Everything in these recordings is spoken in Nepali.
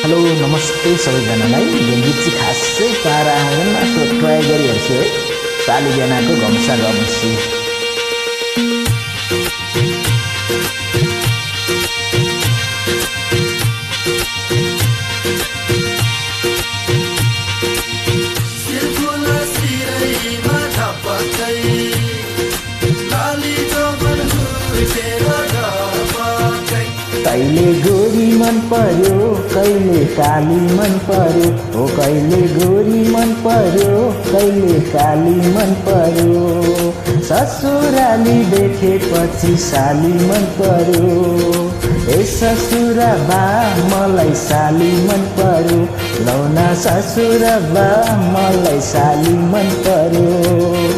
हेलो नमस्ते सबैजनालाई। यो गीत चाहिँ खासै पारा आउँदैन, आफ्नो ट्राई गरिहेर्छु है। सालीजनाको घम्सा घम्सी कहिले गोरी मन पर्यो, कहिले काली मन पर्यो, हो कहिले गोरी मन पर्यो, कहिले काली मन पर्यो। ससुराली देखेपछि साली मन पर्यो, ए ससुरा बा मलाई साली मन पर्यो, लौना ससुरा बा मलाई साली मन पर्यो।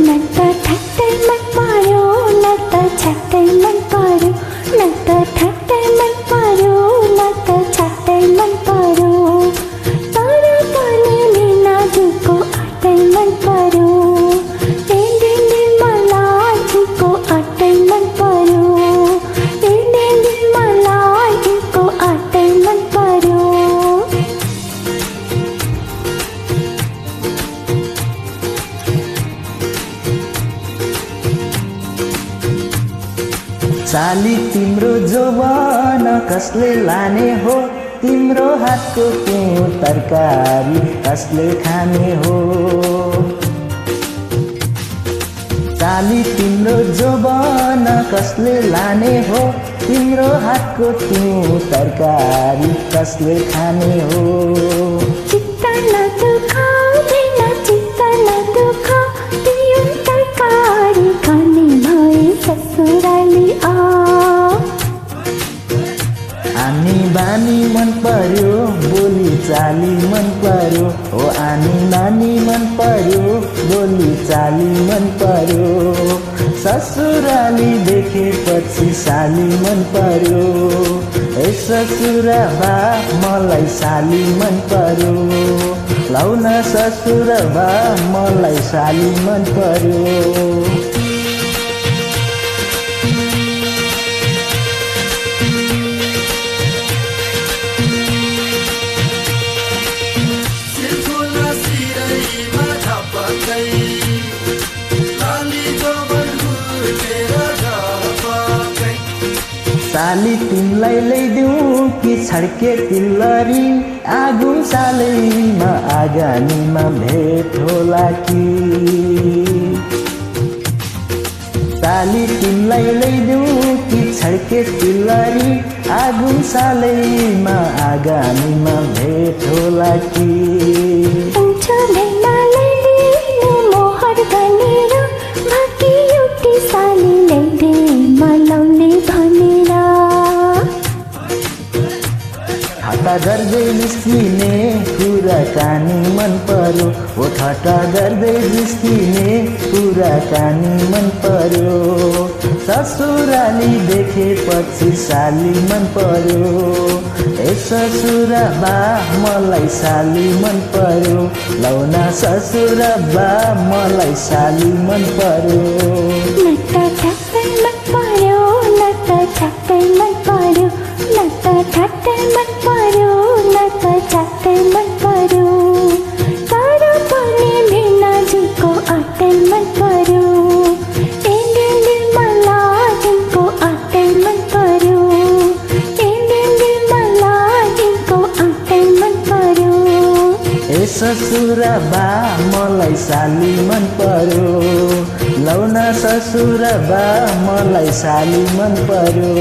न त ठट्टै मन पर्यो, न त छट्टै मन पर्यो, न त ठट्टै मन पर्यो, न त छट्टै मन पर्यो। तर पनि लिनाजुको अट्टै मन पर्यो, मलाई झुको अट्टै मन पर्यो, मलाई झुको अट्टै मन पर्यो। साली तिम्रो जोवन कसले लाने हो, तिम्रो हातको त्यो तरकारी कसले खाने हो। साली तिम्रो जोवन कसले लाने हो, तिम्रो हातको त्यो तरकारी कसले खाने हो। चित्त नदुखाउँदैन, चित्त नदुखाऊ, त्यो तरकारी खाने भए ससुराली आ। आनी बानी मन पर्यो, बोली चाली मन पर्यो, हो आनी बानी मन पर्यो, बोली चाली मन पर्यो। ससुराली देखेपछि साली मन पर्यो, ए ससुरा बा मलाई साली मन पर्यो, लौन ससुरा बा मलाई साली मन पर्यो। साली तिमीलाई ल्याइदिउँ कि छड्के तिलरी, आगुन सालैमा आगानीमा भेट होला कि। साली तिमीलाई ल्याइदिउँ कि छड्के तिलरी, आगुन सालैमा आगानीमा भेट होला कि। मोहर गनेर बाँकी एउटी साली ल्याइदे मलाउने भनेर। ठट्टा गर्दै निस्किने कुराकानी मन पर्यो, हो ठट्टा गर्दै निस्किने कुराकानी मन पर्यो। ससुराली देखेपछि साली मन पर्यो, ए ससुरा बा मलाई साली मन पर्यो, लौना ससुरा बा मलाई साली मन पर्यो। न त ठट्टै मन पर्यो, न त छट्टै मन पर्यो, न त ठट्टै मन पर्यो, न त छट्टै मन पर्यो। तर पनि लिनाजुको अट्टै मन पर्यो, मलाई झुको अट्टै मन पर्यो, मलाई झुको अट्टै मन पर्यो। ए ससुरा बा मलाई साली मन पर्यो, लौना ससुरा बा मलाई साली मन पर्यो।